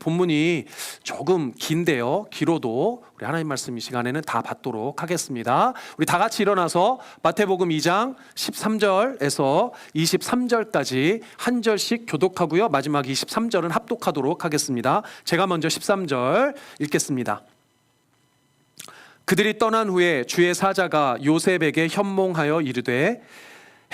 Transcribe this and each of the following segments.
본문이 조금 긴데요, 길어도 우리 하나님 말씀 이 시간에는 다 받도록 하겠습니다. 우리 다 같이 일어나서 마태복음 2장 13절에서 23절까지 한 절씩 교독하고요, 마지막 23절은 합독하도록 하겠습니다. 제가 먼저 13절 읽겠습니다. 그들이 떠난 후에 주의 사자가 요셉에게 현몽하여 이르되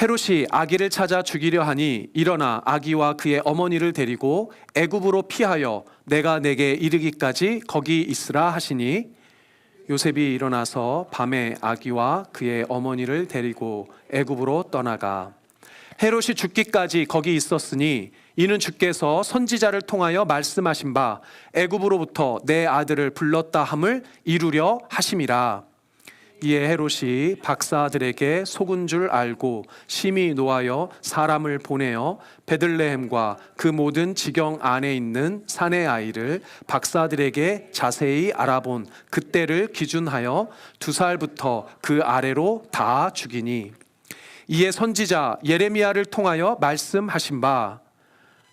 헤롯이 아기를 찾아 죽이려 하니 일어나 아기와 그의 어머니를 데리고 애굽으로 피하여 내가 내게 이르기까지 거기 있으라 하시니 요셉이 일어나서 밤에 아기와 그의 어머니를 데리고 애굽으로 떠나가 헤롯이 죽기까지 거기 있었으니 이는 주께서 선지자를 통하여 말씀하신 바 애굽으로부터 내 아들을 불렀다 함을 이루려 하심이라. 이에 헤롯이 박사들에게 속은 줄 알고 심히 노하여 사람을 보내어 베들레헴과 그 모든 지경 안에 있는 사내 아이를 박사들에게 자세히 알아본 그때를 기준하여 2살부터 그 아래로 다 죽이니 이에 선지자 예레미야를 통하여 말씀하신 바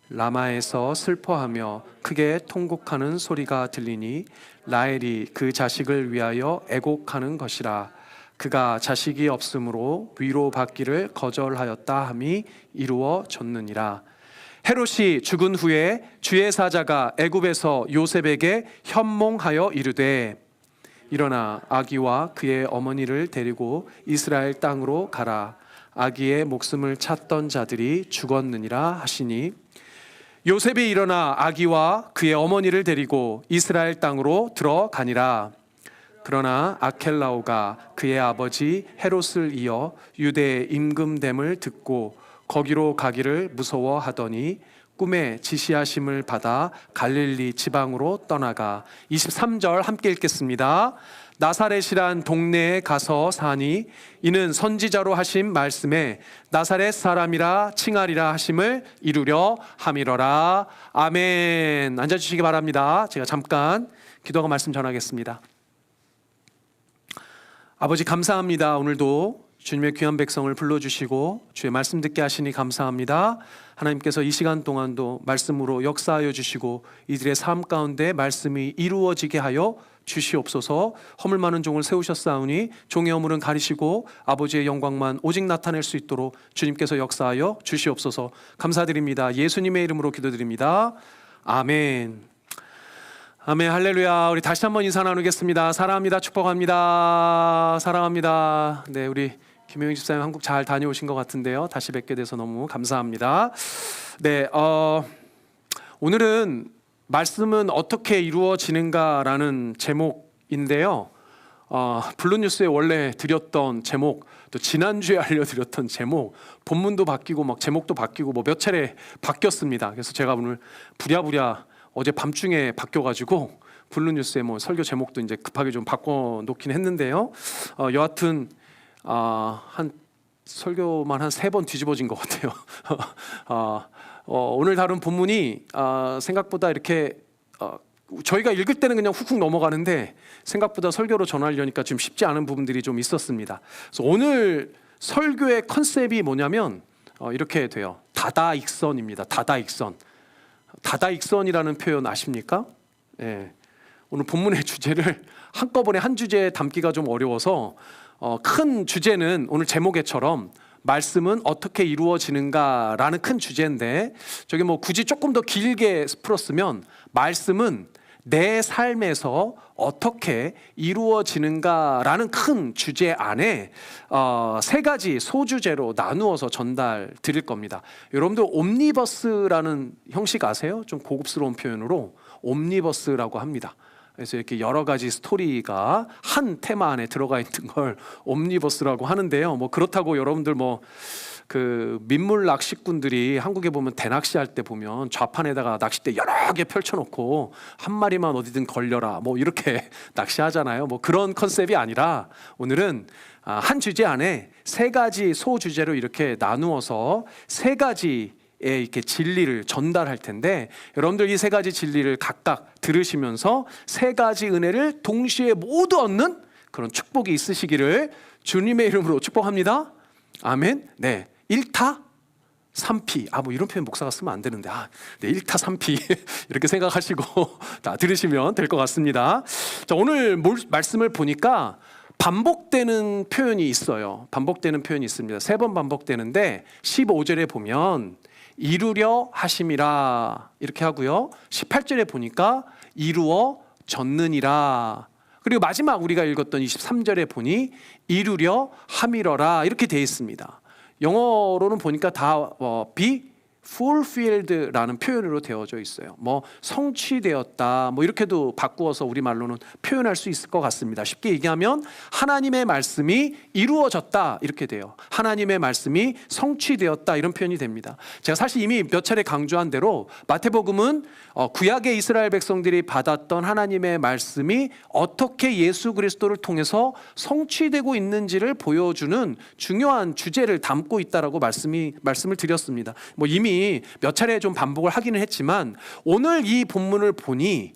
라마에서 슬퍼하며 크게 통곡하는 소리가 들리니 라헬이 그 자식을 위하여 애곡하는 것이라. 그가 자식이 없으므로 위로받기를 거절하였다 함이 이루어졌느니라. 헤롯이 죽은 후에 주의 사자가 애굽에서 요셉에게 현몽하여 이르되 일어나 아기와 그의 어머니를 데리고 이스라엘 땅으로 가라. 아기의 목숨을 찾던 자들이 죽었느니라 하시니 요셉이 일어나 아기와 그의 어머니를 데리고 이스라엘 땅으로 들어가니라. 그러나 아켈라오가 그의 아버지 헤롯을 이어 유대의 임금됨을 듣고 거기로 가기를 무서워하더니 꿈에 지시하심을 받아 갈릴리 지방으로 떠나가 23절 함께 읽겠습니다. 나사렛이란 동네에 가서 사니 이는 선지자로 하신 말씀에 나사렛 사람이라 칭하리라 하심을 이루려 함이러라. 아멘. 앉아주시기 바랍니다. 제가 잠깐 기도하고 말씀 전하겠습니다. 아버지 감사합니다. 오늘도 주님의 귀한 백성을 불러주시고 주의 말씀 듣게 하시니 감사합니다. 하나님께서 이 시간 동안도 말씀으로 역사하여 주시고 이들의 삶 가운데 말씀이 이루어지게 하여 주시옵소서. 허물 많은 종을 세우셨사오니 종의 허물은 가리시고 아버지의 영광만 오직 나타낼 수 있도록 주님께서 역사하여 주시옵소서. 감사드립니다. 예수님의 이름으로 기도드립니다. 아멘. 아멘. 할렐루야. 우리 다시 한번 인사 나누겠습니다. 사랑합니다. 축복합니다. 사랑합니다. 네, 우리 김효영 집사님 한국 잘 다녀오신 것 같은데요. 다시 뵙게 돼서 너무 감사합니다. 네, 오늘은 말씀은 어떻게 이루어지는가라는 제목인데요. 블루뉴스에 원래 드렸던 제목, 또 지난주에 알려드렸던 제목, 본문도 바뀌고 막 제목도 바뀌고 뭐 몇 차례 바뀌었습니다. 그래서 제가 오늘 부랴부랴 어제 밤중에 바뀌어가지고 블루뉴스에 뭐 설교 제목도 이제 급하게 좀 바꿔놓긴 했는데요. 여하튼 한 설교만 한 3번 뒤집어진 것 같아요. 오늘 다룬 본문이 생각보다 이렇게 저희가 읽을 때는 그냥 훅훅 넘어가는데 생각보다 설교로 전하려니까 좀 쉽지 않은 부분들이 좀 있었습니다. 그래서 오늘 설교의 컨셉이 뭐냐면 이렇게 돼요. 다다익선입니다. 다다익선. 다다익선이라는 표현 아십니까? 예. 오늘 본문의 주제를 한꺼번에 한 주제에 담기가 좀 어려워서 큰 주제는 오늘 제목에처럼 말씀은 어떻게 이루어지는가라는 큰 주제인데 저기 뭐 굳이 조금 더 길게 풀었으면 말씀은 내 삶에서 어떻게 이루어지는가라는 큰 주제 안에 3가지 소주제로 나누어서 전달 드릴 겁니다. 여러분들 옴니버스라는 형식 아세요? 좀 고급스러운 표현으로 옴니버스라고 합니다. 그래서 이렇게 여러 가지 스토리가 한 테마 안에 들어가 있는 걸 옴니버스라고 하는데요. 뭐 그렇다고 여러분들 뭐 그 민물 낚시꾼들이 한국에 보면 대낚시할 때 보면 좌판에다가 낚싯대 여러 개 펼쳐놓고 한 마리만 어디든 걸려라 뭐 이렇게 낚시하잖아요. 뭐 그런 컨셉이 아니라 오늘은 한 주제 안에 3가지 소주제로 이렇게 나누어서 3가지 이렇게 진리를 전달할 텐데 여러분들 이 3가지 진리를 각각 들으시면서 3가지 은혜를 동시에 모두 얻는 그런 축복이 있으시기를 주님의 이름으로 축복합니다. 아멘. 네, 1타 삼피. 뭐 이런 표현 목사가 쓰면 안 되는데. 네, 1타 3피. 이렇게 생각하시고 다 들으시면 될 것 같습니다. 자, 오늘 말씀을 보니까 반복되는 표현이 있어요. 반복되는 표현이 있습니다. 3번 반복되는데 15절에 보면 이루려 하심이라 이렇게 하고요. 18절에 보니까 이루어졌느니라. 그리고 마지막 우리가 읽었던 23절에 보니 이루려 함이러라 이렇게 되어 있습니다. 영어로는 보니까 다 be fulfilled라는 표현으로 되어져 있어요. 성취되었다 이렇게도 바꾸어서 우리말로는 표현할 수 있을 것 같습니다. 쉽게 얘기하면 하나님의 말씀이 이루어졌다 이렇게 돼요. 하나님의 말씀이 성취되었다 이런 표현이 됩니다. 제가 사실 이미 몇 차례 강조한 대로 마태복음은 구약의 이스라엘 백성들이 받았던 하나님의 말씀이 어떻게 예수 그리스도를 통해서 성취되고 있는지를 보여주는 중요한 주제를 담고 있다라고 말씀을 드렸습니다. 이미 몇 차례 좀 반복을 하기는 했지만 오늘 이 본문을 보니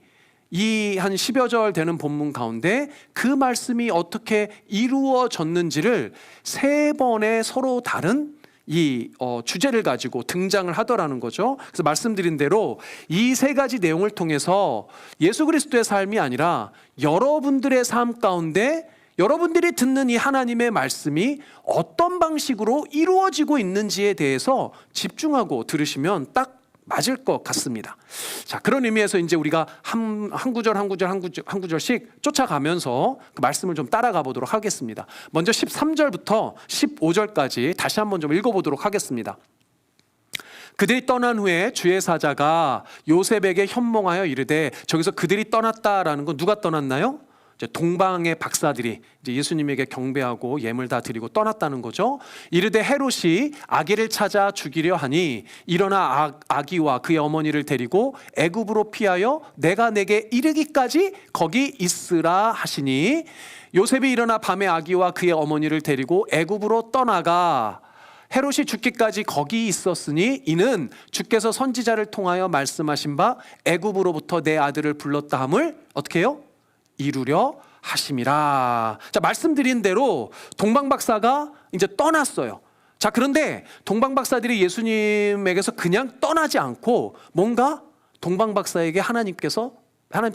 이 한 10여 절 되는 본문 가운데 그 말씀이 어떻게 이루어졌는지를 3번의 서로 다른 이 주제를 가지고 등장을 하더라는 거죠. 그래서 말씀드린 대로 이 3가지 내용을 통해서 예수 그리스도의 삶이 아니라 여러분들의 삶 가운데 여러분들이 듣는 이 하나님의 말씀이 어떤 방식으로 이루어지고 있는지에 대해서 집중하고 들으시면 딱 맞을 것 같습니다. 자, 그런 의미에서 이제 우리가 한 구절씩 쫓아가면서 그 말씀을 좀 따라가 보도록 하겠습니다. 먼저 13절부터 15절까지 다시 한번 좀 읽어보도록 하겠습니다. 그들이 떠난 후에 주의 사자가 요셉에게 현몽하여 이르되, 저기서 그들이 떠났다라는 건 누가 떠났나요? 동방의 박사들이 이제 예수님에게 경배하고 예물 다 드리고 떠났다는 거죠. 이르되 헤롯이 아기를 찾아 죽이려 하니 일어나 아기와 그의 어머니를 데리고 애굽으로 피하여 내가 내게 이르기까지 거기 있으라 하시니, 요셉이 일어나 밤에 아기와 그의 어머니를 데리고 애굽으로 떠나가 헤롯이 죽기까지 거기 있었으니 이는 주께서 선지자를 통하여 말씀하신 바 애굽으로부터 내 아들을 불렀다 함을 어떻게 해요? 이루려 하심이라. 자, 말씀드린 대로 동방박사가 이제 떠났어요. 자, 그런데 동방박사들이 예수님에게서 그냥 떠나지 않고 뭔가 동방박사에게 하나님께서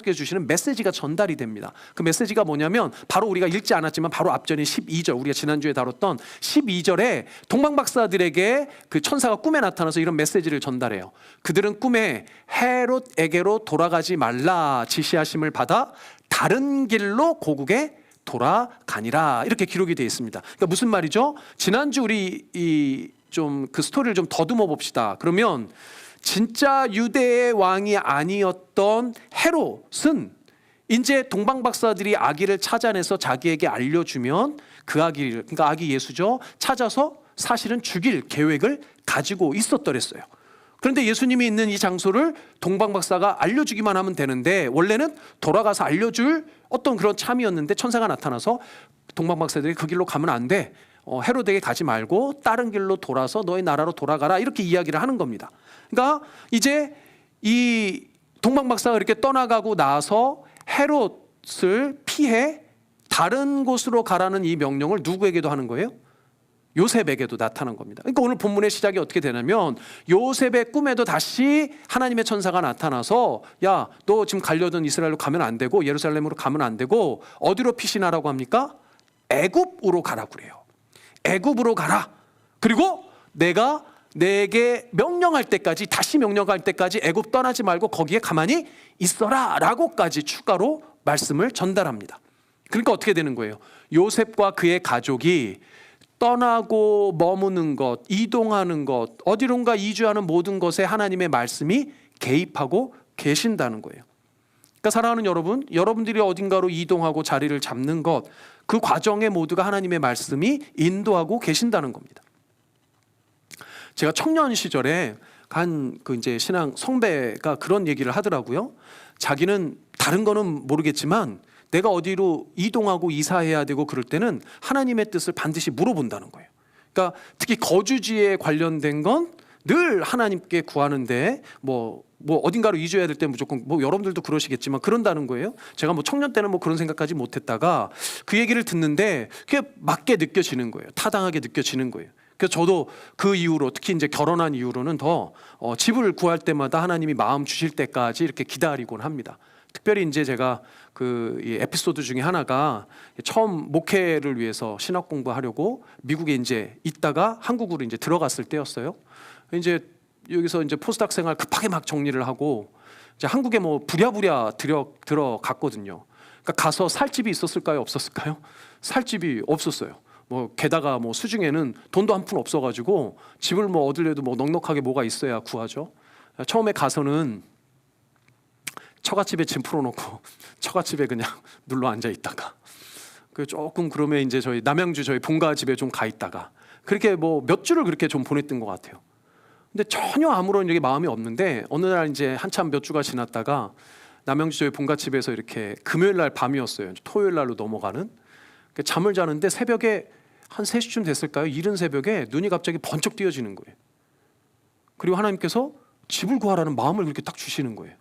주시는 메시지가 전달이 됩니다. 그 메시지가 뭐냐면 바로 우리가 읽지 않았지만 바로 앞전인 12절, 우리가 지난주에 다뤘던 12절에 동방박사들에게 그 천사가 꿈에 나타나서 이런 메시지를 전달해요. 그들은 꿈에 헤롯에게로 돌아가지 말라 지시하심을 받아 다른 길로 고국에 돌아가니라 이렇게 기록이 되어 있습니다. 그러니까 무슨 말이죠? 지난주 우리 좀 그 스토리를 좀 더듬어 봅시다. 그러면 진짜 유대의 왕이 아니었던 헤롯은 이제 동방박사들이 아기를 찾아내서 자기에게 알려주면 그 아기를, 그러니까 아기 예수죠, 찾아서 사실은 죽일 계획을 가지고 있었더랬어요. 그런데 예수님이 있는 이 장소를 동방박사가 알려주기만 하면 되는데 원래는 돌아가서 알려줄 어떤 그런 참이었는데 천사가 나타나서 동방박사들이 그 길로 가면 안 돼, 헤롯에게 가지 말고 다른 길로 돌아서 너의 나라로 돌아가라 이렇게 이야기를 하는 겁니다. 그러니까 이제 이 동방박사가 이렇게 떠나가고 나서 헤롯을 피해 다른 곳으로 가라는 이 명령을 누구에게도 하는 거예요? 요셉에게도 나타난 겁니다. 그러니까 오늘 본문의 시작이 어떻게 되냐면 요셉의 꿈에도 다시 하나님의 천사가 나타나서 야, 너 지금 가려던 이스라엘로 가면 안 되고 예루살렘으로 가면 안 되고 어디로 피신하라고 합니까? 애굽으로 가라고 그래요. 애굽으로 가라. 그리고 내가 내게 명령할 때까지, 다시 명령할 때까지 애굽 떠나지 말고 거기에 가만히 있어라 라고까지 추가로 말씀을 전달합니다. 그러니까 어떻게 되는 거예요? 요셉과 그의 가족이 떠나고 머무는 것, 이동하는 것, 어디론가 이주하는 모든 것에 하나님의 말씀이 개입하고 계신다는 거예요. 그러니까 사랑하는 여러분, 여러분들이 어딘가로 이동하고 자리를 잡는 것, 그 과정에 모두가 하나님의 말씀이 인도하고 계신다는 겁니다. 제가 청년 시절에 그 이제 신앙 성배가 그런 얘기를 하더라고요. 자기는 다른 거는 모르겠지만 내가 어디로 이동하고 이사해야 되고 그럴 때는 하나님의 뜻을 반드시 물어본다는 거예요. 그러니까 특히 거주지에 관련된 건 늘 하나님께 구하는데 뭐 어딘가로 이주해야 될 때 무조건 여러분들도 그러시겠지만 그런다는 거예요. 제가 청년 때는 그런 생각까지 못했다가 그 얘기를 듣는데 그게 맞게 느껴지는 거예요. 타당하게 느껴지는 거예요. 그래서 저도 그 이후로 특히 이제 결혼한 이후로는 더 집을 구할 때마다 하나님이 마음 주실 때까지 이렇게 기다리곤 합니다. 특별히 이제 제가 이 에피소드 중에 하나가 처음 목회를 위해서 신학 공부하려고 미국에 이제 있다가 한국으로 이제 들어갔을 때였어요. 이제 여기서 이제 포스닥 생활 급하게 막 정리를 하고 이제 한국에 뭐 부랴부랴 들어갔거든요. 그러니까 가서 살 집이 있었을까요? 없었을까요? 살 집이 없었어요. 뭐 게다가 뭐 수중에는 돈도 한 푼 없어가지고 집을 뭐 얻으려도 뭐 넉넉하게 뭐가 있어야 구하죠. 처음에 가서는 처갓집에 짐 풀어놓고 처갓집에 그냥 눌러 앉아 있다가 그 조금 그러면 이제 저희 남양주 저희 본가 집에 좀 가 있다가 그렇게 뭐 몇 주를 그렇게 좀 보냈던 것 같아요. 근데 전혀 아무런 이게 마음이 없는데 어느 날 이제 한참 몇 주가 지났다가 남양주 저희 본가 집에서 이렇게 금요일 날 밤이었어요. 토요일 날로 넘어가는 잠을 자는데 새벽에 한 3시쯤 됐을까요? 이른 새벽에 눈이 갑자기 번쩍 띄어지는 거예요. 그리고 하나님께서 집을 구하라는 마음을 그렇게 딱 주시는 거예요.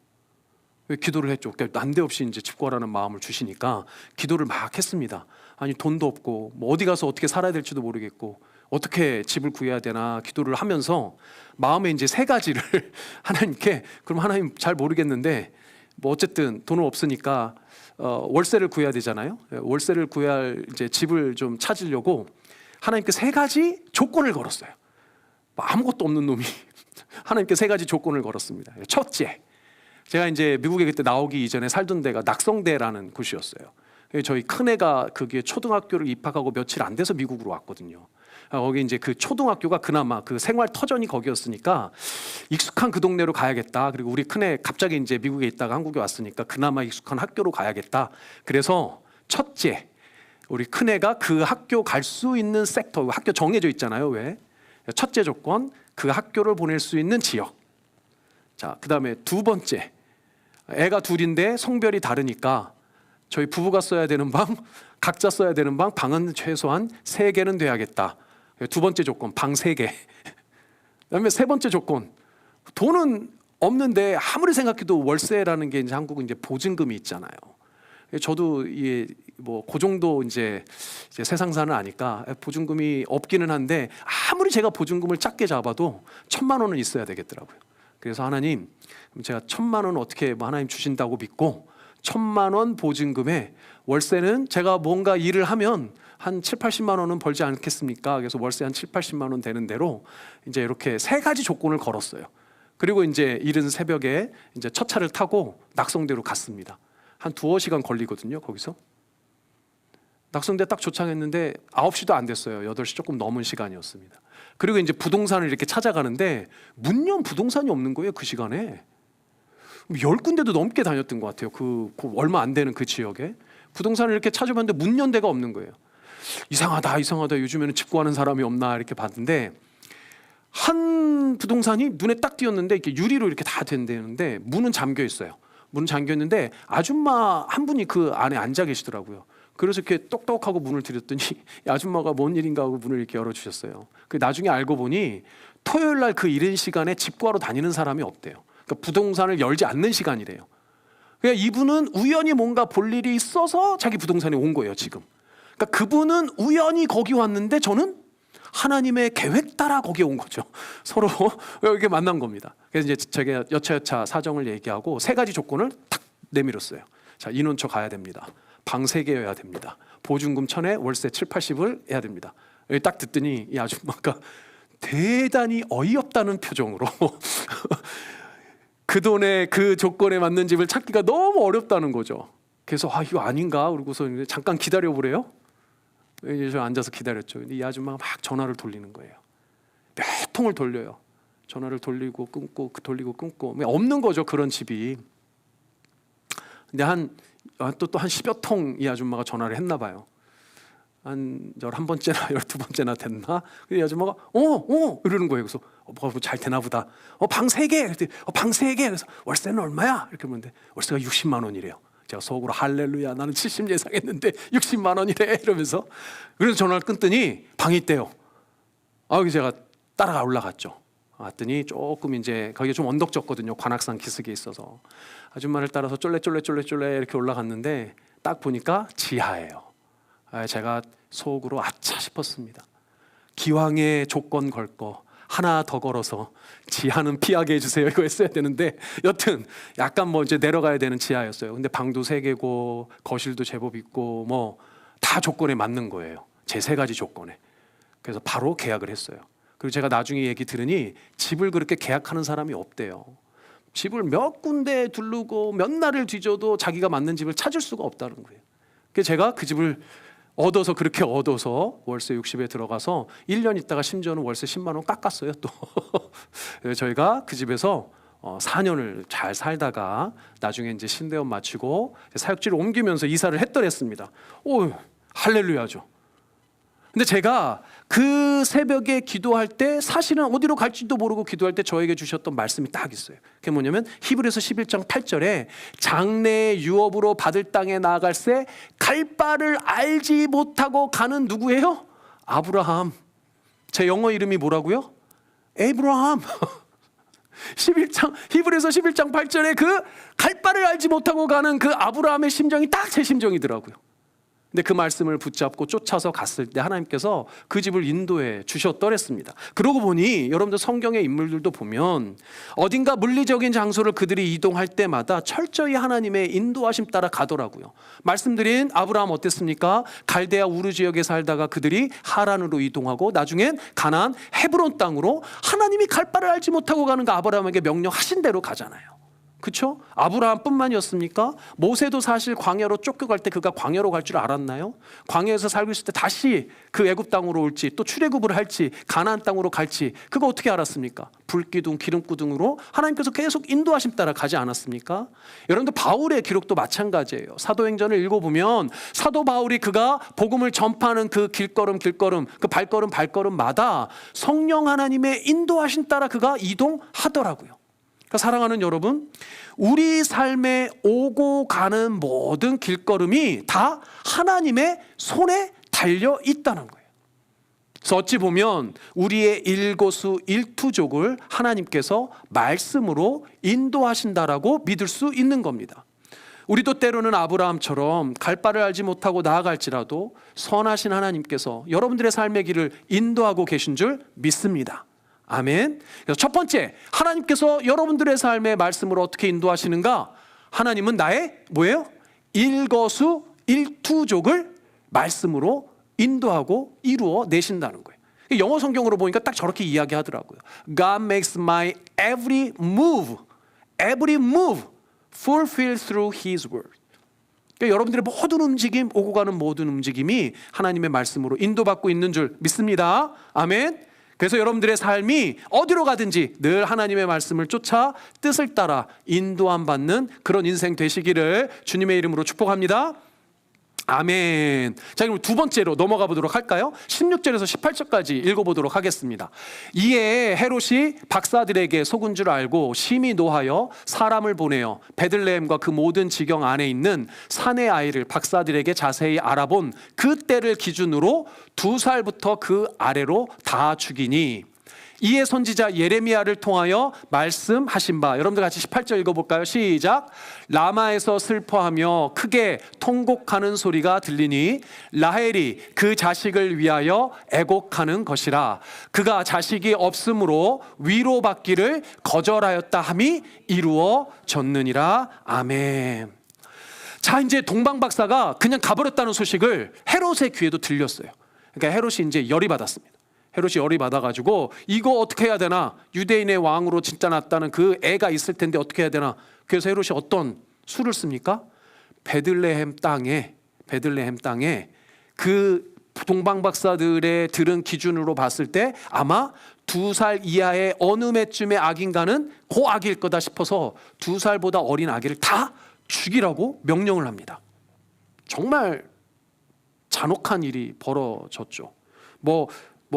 기도를 했죠. 그러니까 난데없이 이제 집 구하라는 마음을 주시니까 기도를 막 했습니다. 아니 돈도 없고 뭐 어디 가서 어떻게 살아야 될지도 모르겠고 어떻게 집을 구해야 되나 기도를 하면서 마음에 이제 3가지를 하나님께 그럼 하나님 잘 모르겠는데 뭐 어쨌든 돈은 없으니까 월세를 구해야 되잖아요. 월세를 구해야 할 이제 집을 좀 찾으려고 하나님께 3가지 조건을 걸었어요. 뭐 아무것도 없는 놈이 하나님께 3가지 조건을 걸었습니다. 첫째, 제가 이제 미국에 그때 나오기 이전에 살던 데가 낙성대라는 곳이었어요. 저희 큰애가 거기에 초등학교를 입학하고 며칠 안 돼서 미국으로 왔거든요. 거기 이제 그 초등학교가 그나마 그 생활 터전이 거기였으니까 익숙한 그 동네로 가야겠다. 그리고 우리 큰애 갑자기 이제 미국에 있다가 한국에 왔으니까 그나마 익숙한 학교로 가야겠다. 그래서 첫째, 우리 큰애가 그 학교 갈 수 있는 섹터, 학교 정해져 있잖아요. 왜? 첫째 조건, 그 학교를 보낼 수 있는 지역. 자, 그다음에 2번째, 애가 둘인데 성별이 다르니까 저희 부부가 써야 되는 방, 각자 써야 되는 방은 최소한 3개는 돼야겠다. 2번째 조건, 방 3개. 그다음에 3번째 조건, 돈은 없는데 아무리 생각해도 월세라는 게 이제 한국은 이제 보증금이 있잖아요. 저도 이게 뭐 그 정도 이제 세상사는 아니까 보증금이 없기는 한데 아무리 제가 보증금을 작게 잡아도 1,000만 원은 있어야 되겠더라고요. 그래서 하나님, 제가 1,000만 원 어떻게 뭐 하나님 주신다고 믿고 1,000만 원 보증금에 월세는 제가 뭔가 일을 하면 한 7, 80만 원은 벌지 않겠습니까? 그래서 월세 한 7, 80만 원 되는 대로 이제 이렇게 3가지 조건을 걸었어요. 그리고 이제 이른 새벽에 이제 첫 차를 타고 낙성대로 갔습니다. 한 2-3시간 걸리거든요. 거기서 낙성대 딱 도착했는데 9시도 안 됐어요. 8시 조금 넘은 시간이었습니다. 그리고 이제 부동산을 이렇게 찾아가는데 문 연 부동산이 없는 거예요. 그 시간에 10군데도 넘게 다녔던 것 같아요. 그 얼마 안 되는 그 지역에 부동산을 이렇게 찾아봤는데 문 연 데가 없는 거예요. 이상하다. 요즘에는 집 구하는 사람이 없나 이렇게 봤는데 한 부동산이 눈에 딱 띄었는데 이렇게 유리로 이렇게 다 된다는데 문은 잠겨 있어요. 문은 잠겨 있는데 아줌마 한 분이 그 안에 앉아 계시더라고요. 그래서 이렇게 똑똑하고 문을 드렸더니 아줌마가 뭔 일인가 하고 문을 이렇게 열어주셨어요. 그 나중에 알고 보니 토요일 날 그 이른 시간에 집 구하러 다니는 사람이 없대요. 그러니까 부동산을 열지 않는 시간이래요. 그러니까 이분은 우연히 뭔가 볼 일이 있어서 자기 부동산에 온 거예요. 지금. 그러니까 그분은 우연히 거기 왔는데 저는 하나님의 계획 따라 거기에 온 거죠. 서로 이렇게 만난 겁니다. 그래서 이제 제가 여차여차 사정을 얘기하고 3가지 조건을 탁 내밀었어요. 자, 인원처 가야 됩니다. 방 3개여야 됩니다. 보증금 1,000에 월세 7, 80을 해야 됩니다. 딱 듣더니 이 아줌마가 대단히 어이없다는 표정으로 그 돈에 그 조건에 맞는 집을 찾기가 너무 어렵다는 거죠. 그래서 이거 아닌가? 그러고서 잠깐 기다려보래요. 이제 저 앉아서 기다렸죠. 근데 이 아줌마가 막 전화를 돌리는 거예요. 몇 통을 돌려요. 전화를 돌리고 끊고 돌리고 끊고 없는 거죠. 그런 집이. 근데 또 한 10여 통 이 아줌마가 전화를 했나 봐요. 한 11번째나 12번째나 됐나? 이 아줌마가 이러는 거예요. 그래서 뭐가 잘 되나 보다. 방 3개. 방 3개. 그래서 월세는 얼마야? 이렇게 물었는데 월세가 60만 원이래요. 제가 속으로 할렐루야 나는 70 예상했는데 60만 원이래 이러면서 그래서 전화를 끊더니 방이 있대요. 그래서 제가 따라가 올라갔죠. 왔더니 조금 이제 거기가 좀 언덕졌거든요. 관악산 기슭에 있어서 아줌마를 따라서 쫄래 이렇게 올라갔는데 딱 보니까 지하예요. 제가 속으로 아차 싶었습니다. 기왕에 조건 걸 거 하나 더 걸어서 지하는 피하게 해주세요 이거 했어야 되는데, 여튼 약간 뭐 이제 내려가야 되는 지하였어요. 근데 방도 3개고 거실도 제법 있고 뭐 다 조건에 맞는 거예요. 제 3가지 조건에. 그래서 바로 계약을 했어요. 그리고 제가 나중에 얘기 들으니 집을 그렇게 계약하는 사람이 없대요. 집을 몇 군데 두르고 몇 날을 뒤져도 자기가 맞는 집을 찾을 수가 없다는 거예요. 그래서 제가 그 집을 그렇게 얻어서 월세 60에 들어가서 1년 있다가 심지어는 월세 10만 원 깎았어요 또. 저희가 그 집에서 4년을 잘 살다가 나중에 이제 신대원 마치고 사역지를 옮기면서 이사를 했더랬습니다. 오, 할렐루야죠. 근데 제가 그 새벽에 기도할 때 사실은 어디로 갈지도 모르고 기도할 때 저에게 주셨던 말씀이 딱 있어요. 그게 뭐냐면 히브리서 11장 8절에 장래의 유업으로 받을 땅에 나아갈새 갈 바를 알지 못하고 가는 누구예요? 아브라함. 제 영어 이름이 뭐라고요? 에이브라함. 히브리서 11장 8절에 그 갈 바를 알지 못하고 가는 그 아브라함의 심정이 딱 제 심정이더라고요. 근데 그 말씀을 붙잡고 쫓아서 갔을 때 하나님께서 그 집을 인도해 주셨더랬습니다. 그러고 보니 여러분들 성경의 인물들도 보면 어딘가 물리적인 장소를 그들이 이동할 때마다 철저히 하나님의 인도하심 따라 가더라고요. 말씀드린 아브라함 어땠습니까? 갈대아 우르 지역에 살다가 그들이 하란으로 이동하고 나중엔 가나안 헤브론 땅으로 하나님이 갈 바를 알지 못하고 가는 그 아브라함에게 명령하신 대로 가잖아요. 그렇죠? 아브라함뿐만이었습니까? 모세도 사실 광야로 쫓겨갈 때 그가 광야로 갈 줄 알았나요? 광야에서 살고 있을 때 다시 그 애굽 땅으로 올지 또 출애굽을 할지 가나안 땅으로 갈지 그거 어떻게 알았습니까? 불기둥 기름구둥으로 하나님께서 계속 인도하심 따라 가지 않았습니까? 여러분들 바울의 기록도 마찬가지예요. 사도행전을 읽어보면 사도 바울이 그가 복음을 전파하는 그 길걸음 그 발걸음마다 성령 하나님의 인도하심 따라 그가 이동하더라고요. 그러니까 사랑하는 여러분, 우리 삶에 오고 가는 모든 길걸음이 다 하나님의 손에 달려 있다는 거예요. 그래서 어찌 보면 우리의 일거수일투족을 하나님께서 말씀으로 인도하신다라고 믿을 수 있는 겁니다. 우리도 때로는 아브라함처럼 갈 바를 알지 못하고 나아갈지라도 선하신 하나님께서 여러분들의 삶의 길을 인도하고 계신 줄 믿습니다. 아멘. 그래서 첫 번째, 하나님께서 여러분들의 삶의 말씀으로 어떻게 인도하시는가? 하나님은 나의 뭐예요? 일거수일투족을 말씀으로 인도하고 이루어 내신다는 거예요. 영어 성경으로 보니까 딱 저렇게 이야기하더라고요. God makes my every move fulfill through His word. 그러니까 여러분들의 모든 움직임, 오고 가는 모든 움직임이 하나님의 말씀으로 인도받고 있는 줄 믿습니다. 아멘. 그래서 여러분들의 삶이 어디로 가든지 늘 하나님의 말씀을 쫓아 뜻을 따라 인도함 받는 그런 인생 되시기를 주님의 이름으로 축복합니다. 아멘. 자, 그럼 두 번째로 넘어가 보도록 할까요? 16절에서 18절까지 읽어보도록 하겠습니다. 이에 헤롯이 박사들에게 속은 줄 알고 심히 노하여 사람을 보내어 베들레헴과 그 모든 지경 안에 있는 산의 아이를 박사들에게 자세히 알아본 그 때를 기준으로 2살부터 그 아래로 다 죽이니, 이에 선지자 예레미야를 통하여 말씀하신 바, 여러분들 같이 18절 읽어볼까요? 시작. 라마에서 슬퍼하며 크게 통곡하는 소리가 들리니 라헬이 그 자식을 위하여 애곡하는 것이라. 그가 자식이 없으므로 위로받기를 거절하였다 함이 이루어졌느니라. 아멘. 자, 이제 동방박사가 그냥 가버렸다는 소식을 헤롯의 귀에도 들렸어요. 그러니까 헤롯이 이제 열이 받았습니다. 헤롯이 열이 받아가지고 이거 어떻게 해야 되나, 유대인의 왕으로 진짜 났다는 그 애가 있을 텐데 어떻게 해야 되나. 그래서 헤롯이 어떤 수를 씁니까? 베들레헴 땅에 그 동방박사들의 들은 기준으로 봤을 때 아마 2살 이하의 어느 매쯤의 아기인가는 그 아기일 거다 싶어서 2살보다 어린 아기를 다 죽이라고 명령을 합니다. 정말 잔혹한 일이 벌어졌죠. 뭐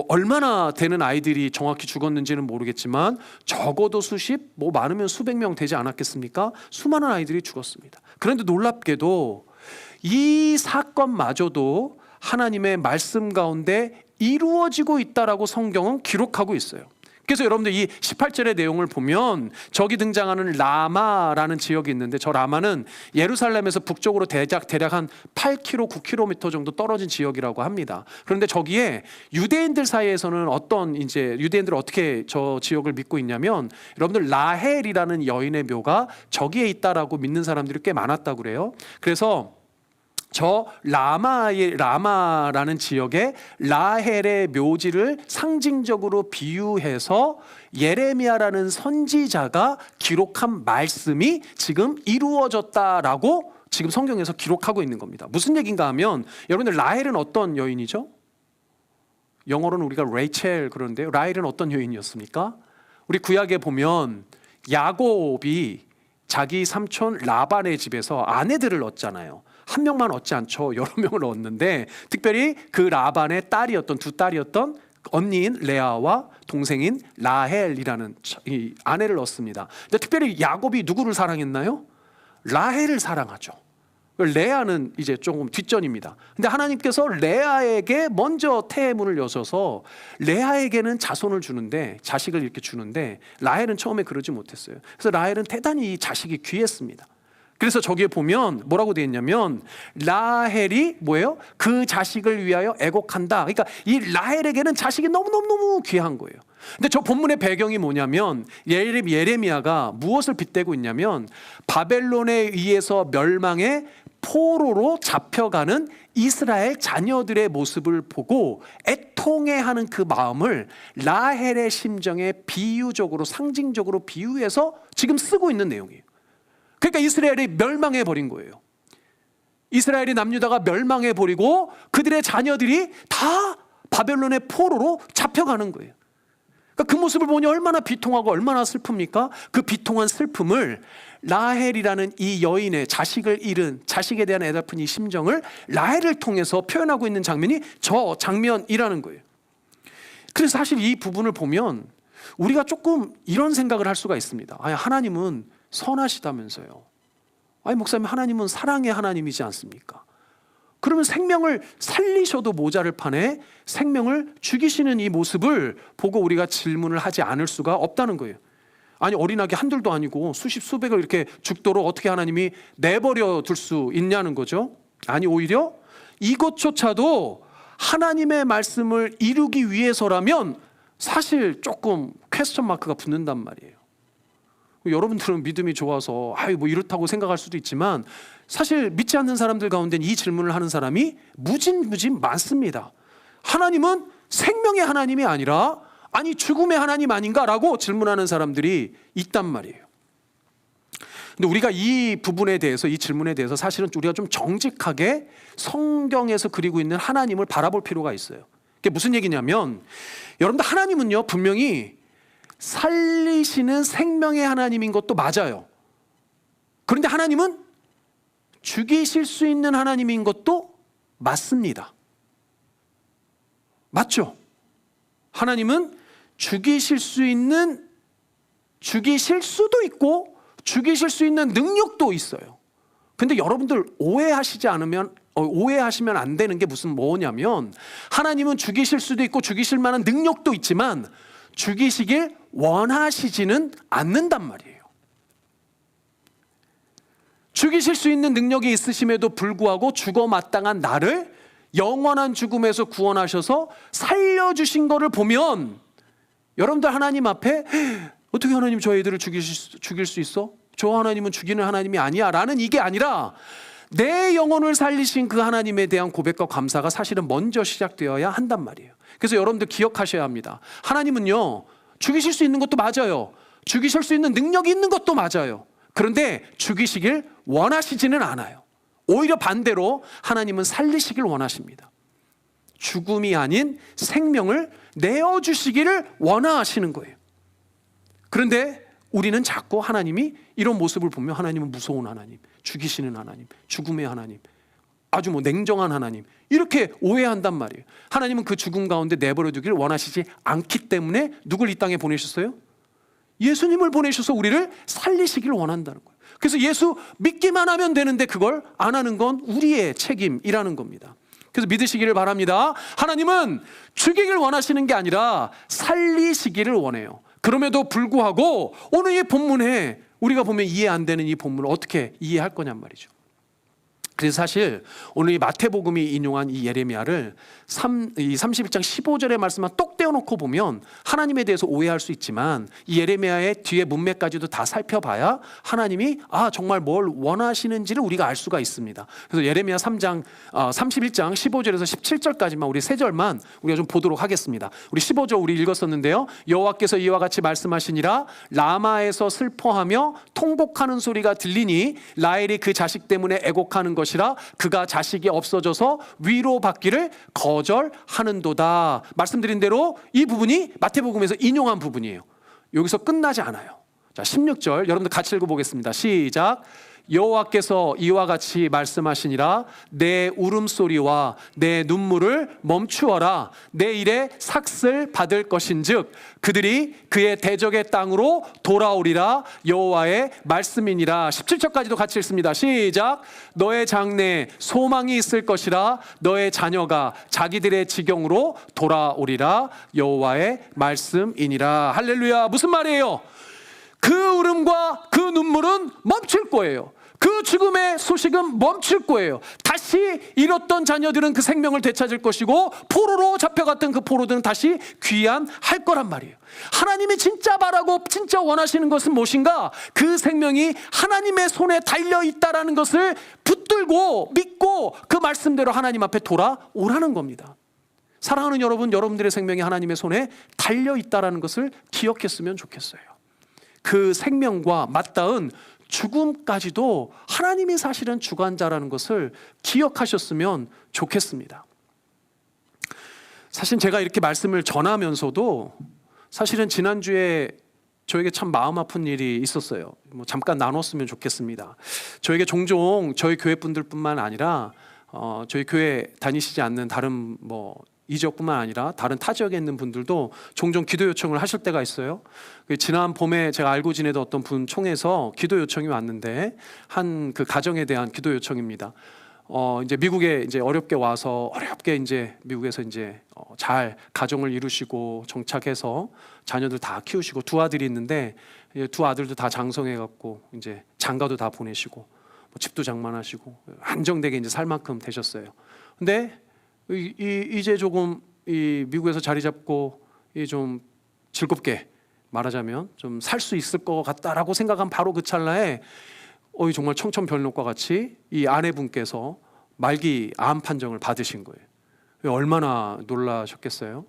얼마나 되는 아이들이 정확히 죽었는지는 모르겠지만 적어도 수십, 많으면 수백 명 되지 않았겠습니까? 수많은 아이들이 죽었습니다. 그런데 놀랍게도 이 사건마저도 하나님의 말씀 가운데 이루어지고 있다라고 성경은 기록하고 있어요. 그래서 여러분들 이 18절의 내용을 보면 저기 등장하는 라마라는 지역이 있는데, 저 라마는 예루살렘에서 북쪽으로 대략 한 8km, 9km 정도 떨어진 지역이라고 합니다. 그런데 저기에 유대인들 사이에서는 유대인들 어떻게 저 지역을 믿고 있냐면, 여러분들 라헬이라는 여인의 묘가 저기에 있다라고 믿는 사람들이 꽤 많았다고 그래요. 그래서 저 라마라는 지역에 라헬의 묘지를 상징적으로 비유해서 예레미야라는 선지자가 기록한 말씀이 지금 이루어졌다라고 지금 성경에서 기록하고 있는 겁니다. 무슨 얘기인가 하면, 여러분들 라헬은 어떤 여인이죠? 영어로는 우리가 레이첼 그러는데요. 라헬은 어떤 여인이었습니까? 우리 구약에 보면 야곱이 자기 삼촌 라반의 집에서 아내들을 얻잖아요. 한 명만 얻지 않죠. 여러 명을 얻는데, 특별히 그 라반의 두 딸이었던 언니인 레아와 동생인 라헬이라는 이 아내를 얻습니다. 근데 특별히 야곱이 누구를 사랑했나요? 라헬을 사랑하죠. 레아는 이제 조금 뒷전입니다. 근데 하나님께서 레아에게 먼저 태문을 여셔서 레아에게는 자손을 주는데, 자식을 이렇게 주는데, 라헬은 처음에 그러지 못했어요. 그래서 라헬은 대단히 자식이 귀했습니다. 그래서 저기에 보면 뭐라고 되어 있냐면, 라헬이 뭐예요? 그 자식을 위하여 애곡한다. 그러니까 이 라헬에게는 자식이 너무너무 귀한 거예요. 근데 저 본문의 배경이 뭐냐면, 예레미야가 무엇을 빗대고 있냐면, 바벨론에 의해서 멸망의 포로로 잡혀가는 이스라엘 자녀들의 모습을 보고 애통해하는 그 마음을 라헬의 심정에 비유적으로, 상징적으로 비유해서 지금 쓰고 있는 내용이에요. 그러니까 이스라엘이 멸망해 버린 거예요. 이스라엘이 남유다가 멸망해 버리고 그들의 자녀들이 다 바벨론의 포로로 잡혀가는 거예요. 그러니까 그 모습을 보니 얼마나 비통하고 얼마나 슬픕니까? 그 비통한 슬픔을 라헬이라는 이 여인의 자식을 잃은, 자식에 대한 애달픈 이 심정을 라헬을 통해서 표현하고 있는 장면이 저 장면이라는 거예요. 그래서 사실 이 부분을 보면 우리가 조금 이런 생각을 할 수가 있습니다. 아니, 하나님은 선하시다면서요. 아니, 목사님, 하나님은 사랑의 하나님이지 않습니까? 그러면 생명을 살리셔도 모자를 판에 생명을 죽이시는 이 모습을 보고 우리가 질문을 하지 않을 수가 없다는 거예요. 아니, 어린아기 한둘도 아니고 수십 수백을 이렇게 죽도록 어떻게 하나님이 내버려 둘 수 있냐는 거죠. 아니, 오히려 이것조차도 하나님의 말씀을 이루기 위해서라면 사실 조금 퀘스천 마크가 붙는단 말이에요. 여러분들은 믿음이 좋아서 뭐 이렇다고 생각할 수도 있지만, 사실 믿지 않는 사람들 가운데는 이 질문을 하는 사람이 무진 많습니다. 하나님은 생명의 하나님이 아니라 아니 죽음의 하나님 아닌가라고 질문하는 사람들이 있단 말이에요. 근데 우리가 이 부분에 대해서, 이 질문에 대해서 사실은 우리가 좀 정직하게 성경에서 그리고 있는 하나님을 바라볼 필요가 있어요. 그게 무슨 얘기냐면, 여러분들, 하나님은요 분명히 살리시는 생명의 하나님인 것도 맞아요. 그런데 하나님은 죽이실 수 있는 하나님인 것도 맞습니다. 맞죠? 하나님은 죽이실 수도 있고 죽이실 수 있는 능력도 있어요. 근데 여러분들 오해하시면 안 되는 게 뭐냐면, 하나님은 죽이실 수도 있고 죽이실 만한 능력도 있지만 죽이시길 원하시지는 않는단 말이에요. 죽이실 수 있는 능력이 있으심에도 불구하고 죽어 마땅한 나를 영원한 죽음에서 구원하셔서 살려주신 거를 보면, 여러분들 하나님 앞에 어떻게 하나님 저 애들을 죽일 수 있어? 저 하나님은 죽이는 하나님이 아니야 라는 이게 아니라, 내 영혼을 살리신 그 하나님에 대한 고백과 감사가 사실은 먼저 시작되어야 한단 말이에요. 그래서 여러분들 기억하셔야 합니다. 하나님은요 죽이실 수 있는 것도 맞아요. 죽이실 수 있는 능력이 있는 것도 맞아요. 그런데 죽이시길 원하시지는 않아요. 오히려 반대로 하나님은 살리시길 원하십니다. 죽음이 아닌 생명을 내어주시기를 원하시는 거예요. 그런데 우리는 자꾸 하나님이 이런 모습을 보면 하나님은 무서운 하나님, 죽이시는 하나님, 죽음의 하나님, 아주 냉정한 하나님, 이렇게 오해한단 말이에요. 하나님은 그 죽음 가운데 내버려 두길 원하시지 않기 때문에 누굴 이 땅에 보내셨어요? 예수님을 보내셔서 우리를 살리시길 원한다는 거예요. 그래서 예수 믿기만 하면 되는데 그걸 안 하는 건 우리의 책임이라는 겁니다. 그래서 믿으시기를 바랍니다. 하나님은 죽이길 원하시는 게 아니라 살리시기를 원해요. 그럼에도 불구하고 오늘 이 본문에 우리가 보면 이해 안 되는 이 본문을 어떻게 이해할 거냔 말이죠. 그래서 사실 오늘 이 마태복음이 인용한 이 예레미야를 31장 15절의 말씀만 똑 떼어놓고 보면 하나님에 대해서 오해할 수 있지만 이 예레미야의 뒤에 문맥까지도 다 살펴봐야 하나님이 정말 뭘 원하시는지를 우리가 알 수가 있습니다. 그래서 예레미야 31장 15절에서 17절까지만 우리 세 절만 우리가 좀 보도록 하겠습니다. 우리 15절 우리 읽었었는데요. 여호와께서 이와 같이 말씀하시니라 라마에서 슬퍼하며 통곡하는 소리가 들리니 라헬이 그 자식 때문에 애곡하는 것이라 그가 자식이 없어져서 위로받기를 거절하는도다. 말씀드린 대로 이 부분이 마태복음에서 인용한 부분이에요. 여기서 끝나지 않아요. 자, 16절 여러분들 같이 읽어보겠습니다. 시작. 여호와께서 이와 같이 말씀하시니라 내 울음소리와 내 눈물을 멈추어라. 내 일에 삭슬 받을 것인즉 그들이 그의 대적의 땅으로 돌아오리라. 여호와의 말씀이니라. 17절까지도 같이 읽습니다. 시작. 너의 장래에 소망이 있을 것이라. 너의 자녀가 자기들의 지경으로 돌아오리라. 여호와의 말씀이니라. 할렐루야. 무슨 말이에요? 그 울음과 그 눈물은 멈출 거예요. 그 죽음의 소식은 멈출 거예요. 다시 잃었던 자녀들은 그 생명을 되찾을 것이고 포로로 잡혀갔던 그 포로들은 다시 귀환할 거란 말이에요. 하나님이 진짜 바라고 진짜 원하시는 것은 무엇인가? 그 생명이 하나님의 손에 달려있다라는 것을 붙들고 믿고 그 말씀대로 하나님 앞에 돌아오라는 겁니다. 사랑하는 여러분, 여러분들의 생명이 하나님의 손에 달려있다라는 것을 기억했으면 좋겠어요. 그 생명과 맞닿은 죽음까지도 하나님이 사실은 주관자라는 것을 기억하셨으면 좋겠습니다. 사실 제가 이렇게 말씀을 전하면서도 사실은 지난주에 저에게 참 마음 아픈 일이 있었어요. 잠깐 나눴으면 좋겠습니다. 저에게 종종 저희 교회 분들뿐만 아니라 저희 교회 다니시지 않는 다른 이 지역뿐만 아니라 다른 타 지역에 있는 분들도 종종 기도 요청을 하실 때가 있어요. 지난 봄에 제가 알고 지내던 어떤 분 총에서 기도 요청이 왔는데 한 그 가정에 대한 기도 요청입니다. 이제 미국에 이제 어렵게 와서 어렵게 이제 미국에서 이제 잘 가정을 이루시고 정착해서 자녀들 다 키우시고 두 아들이 있는데 두 아들도 다 장성해 갖고 이제 장가도 다 보내시고 집도 장만하시고 안정되게 이제 살 만큼 되셨어요. 근데 이제 조금 이 미국에서 자리 잡고 좀 즐겁게 말하자면 좀 살 수 있을 것 같다라고 생각한 바로 그 찰나에 정말 청천벽력과 같이 이 아내분께서 말기 암 판정을 받으신 거예요. 얼마나 놀라셨겠어요?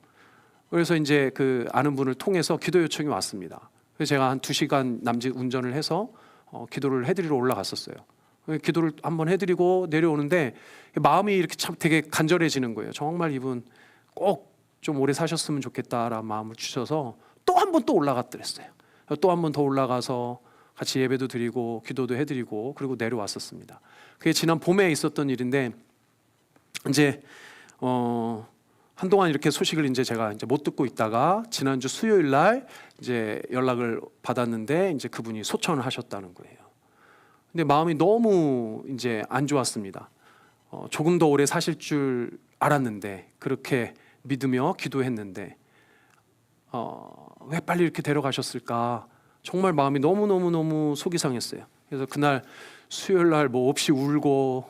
그래서 이제 그 아는 분을 통해서 기도 요청이 왔습니다. 그래서 제가 한 2시간 남짓 운전을 해서 기도를 해드리러 올라갔었어요. 기도를 한번 해드리고 내려오는데 마음이 이렇게 참 되게 간절해지는 거예요. 정말 이분 꼭 좀 오래 사셨으면 좋겠다라는 마음을 주셔서 또 한 번 또 올라갔더랬어요. 또 한 번 더 올라가서 같이 예배도 드리고 기도도 해드리고 그리고 내려왔었습니다. 그게 지난 봄에 있었던 일인데 이제 한동안 이렇게 소식을 이제 제가 이제 못 듣고 있다가 지난주 수요일 날 이제 연락을 받았는데 이제 그분이 소천을 하셨다는 거예요. 근데 마음이 너무 이제 안 좋았습니다. 조금 더 오래 사실 줄 알았는데 그렇게 믿으며 기도했는데 왜 빨리 이렇게 데려가셨을까? 정말 마음이 너무 속이 상했어요. 그래서 그날 수요일 날 몹시 울고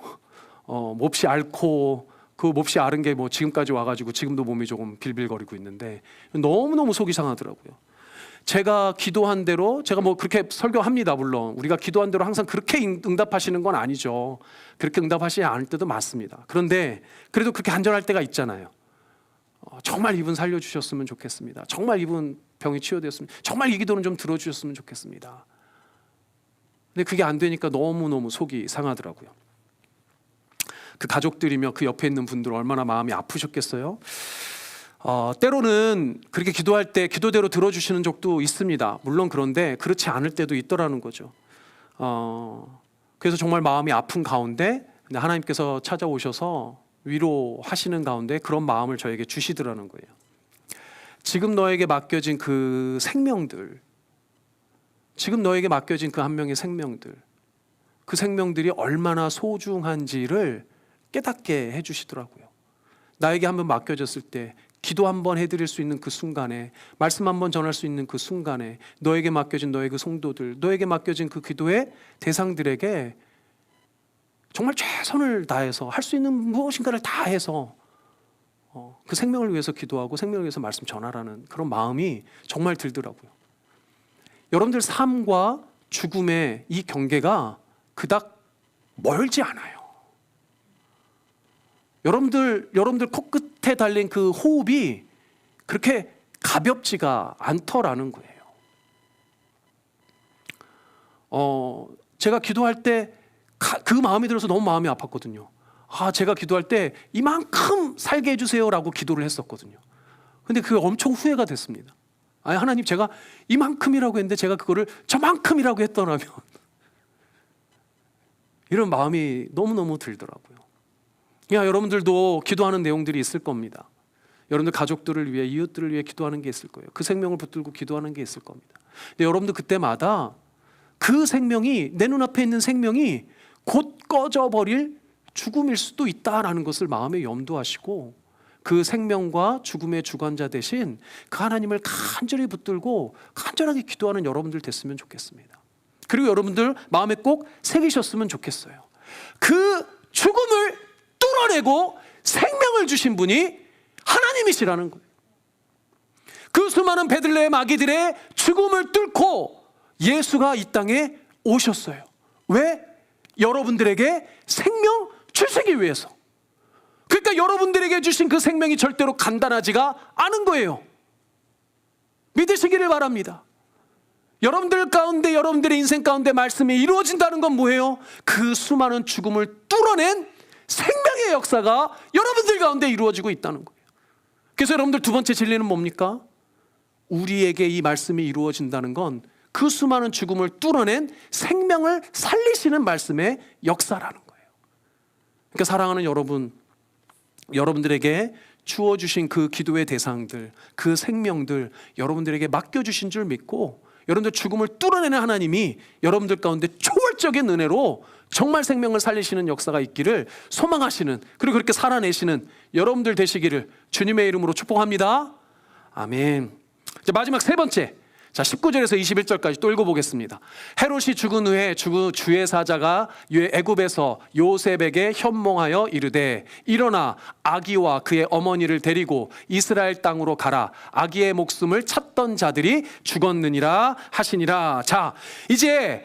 몹시 앓고 그 몹시 앓은 게 지금까지 와가지고 지금도 몸이 조금 빌빌거리고 있는데 너무 속이 상하더라고요. 제가 기도한 대로 제가 그렇게 설교합니다. 물론 우리가 기도한 대로 항상 그렇게 응답하시는 건 아니죠. 그렇게 응답하시지 않을 때도 맞습니다. 그런데 그래도 그렇게 간절할 때가 있잖아요. 정말 이분 살려주셨으면 좋겠습니다. 정말 이분 병이 치유되었으면, 정말 이 기도는 좀 들어주셨으면 좋겠습니다. 근데 그게 안 되니까 너무 속이 상하더라고요. 그 가족들이며 그 옆에 있는 분들 얼마나 마음이 아프셨겠어요. 때로는 그렇게 기도할 때 기도대로 들어주시는 적도 있습니다. 물론 그런데 그렇지 않을 때도 있더라는 거죠. 그래서 정말 마음이 아픈 가운데 하나님께서 찾아오셔서 위로하시는 가운데 그런 마음을 저에게 주시더라는 거예요. 지금 너에게 맡겨진 그 생명들, 지금 너에게 맡겨진 그 한 명의 생명들, 그 생명들이 얼마나 소중한지를 깨닫게 해주시더라고요. 나에게 한번 맡겨졌을 때 기도 한번 해드릴 수 있는 그 순간에, 말씀 한번 전할 수 있는 그 순간에 너에게 맡겨진 너의 그 성도들, 너에게 맡겨진 그 기도의 대상들에게 정말 최선을 다해서 할 수 있는 무엇인가를 다 해서 그 생명을 위해서 기도하고 생명을 위해서 말씀 전하라는 그런 마음이 정말 들더라고요. 여러분들 삶과 죽음의 이 경계가 그닥 멀지 않아요. 여러분들 코끝에 달린 그 호흡이 그렇게 가볍지가 않더라는 거예요. 제가 기도할 때 그 마음이 들어서 너무 마음이 아팠거든요. 제가 기도할 때 이만큼 살게 해주세요라고 기도를 했었거든요. 근데 그게 엄청 후회가 됐습니다. 하나님, 제가 이만큼이라고 했는데 제가 그거를 저만큼이라고 했더라면 이런 마음이 너무너무 들더라고요. 여러분들도 기도하는 내용들이 있을 겁니다. 여러분들 가족들을 위해, 이웃들을 위해 기도하는 게 있을 거예요. 그 생명을 붙들고 기도하는 게 있을 겁니다. 근데 여러분들 그때마다 그 생명이, 내 눈앞에 있는 생명이 곧 꺼져버릴 죽음일 수도 있다라는 것을 마음에 염두하시고 그 생명과 죽음의 주관자 대신 그 하나님을 간절히 붙들고 간절하게 기도하는 여러분들 됐으면 좋겠습니다. 그리고 여러분들 마음에 꼭 새기셨으면 좋겠어요. 그 죽음을 뚫어내고 생명을 주신 분이 하나님이시라는 거예요. 그 수많은 베들레헴 아기들의 죽음을 뚫고 예수가 이 땅에 오셨어요. 왜? 여러분들에게 생명 주시기 위해서. 그러니까 여러분들에게 주신 그 생명이 절대로 간단하지가 않은 거예요. 믿으시기를 바랍니다. 여러분들 가운데, 여러분들의 인생 가운데 말씀이 이루어진다는 건 뭐예요? 그 수많은 죽음을 뚫어낸 생명의 역사가 여러분들 가운데 이루어지고 있다는 거예요. 그래서 여러분들 두 번째 진리는 뭡니까? 우리에게 이 말씀이 이루어진다는 건 그 수많은 죽음을 뚫어낸 생명을 살리시는 말씀의 역사라는 거예요. 그러니까 사랑하는 여러분, 여러분들에게 주어주신 그 기도의 대상들, 그 생명들 여러분들에게 맡겨주신 줄 믿고 여러분들 죽음을 뚫어내는 하나님이 여러분들 가운데 초월적인 은혜로 정말 생명을 살리시는 역사가 있기를 소망하시는, 그리고 그렇게 살아내시는 여러분들 되시기를 주님의 이름으로 축복합니다. 아멘. 이제 마지막 세 번째, 19절에서 21절까지 또 읽어보겠습니다. 헤롯이 죽은 후에 주의 사자가 애굽에서 요셉에게 현몽하여 이르되 일어나 아기와 그의 어머니를 데리고 이스라엘 땅으로 가라. 아기의 목숨을 찾던 자들이 죽었느니라 하시니라. 자, 이제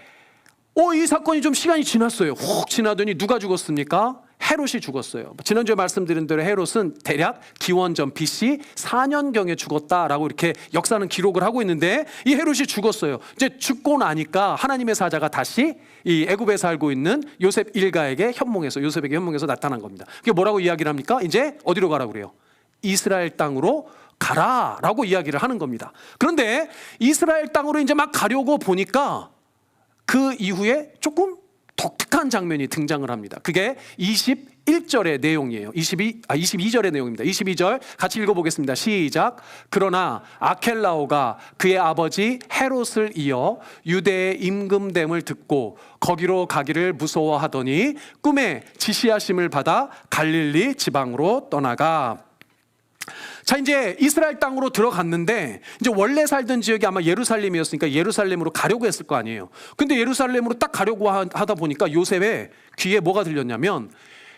이 사건이 좀 시간이 지났어요. 훅 지나더니 누가 죽었습니까? 헤롯이 죽었어요. 지난주에 말씀드린 대로 헤롯은 대략 기원전 BC 4년경에 죽었다라고 이렇게 역사는 기록을 하고 있는데, 이 헤롯이 죽었어요. 이제 죽고 나니까 하나님의 사자가 다시 이 애굽에 살고 있는 요셉 일가에게 요셉에게 현몽해서 나타난 겁니다. 그게 뭐라고 이야기를 합니까? 이제 어디로 가라고 그래요? 이스라엘 땅으로 가라라고 이야기를 하는 겁니다. 그런데 이스라엘 땅으로 이제 막 가려고 보니까 그 이후에 조금 독특한 장면이 등장을 합니다. 그게 21절의 내용이에요. 22절의 내용입니다. 22절 같이 읽어보겠습니다. 시작. 그러나 아켈라오가 그의 아버지 헤롯을 이어 유대의 임금됨을 듣고 거기로 가기를 무서워하더니 꿈에 지시하심을 받아 갈릴리 지방으로 떠나가. 자, 이제 이스라엘 땅으로 들어갔는데 이제 원래 살던 지역이 아마 예루살렘이었으니까 예루살렘으로 가려고 했을 거 아니에요. 근데 예루살렘으로 딱 가려고 하다 보니까 요셉의 귀에 뭐가 들렸냐면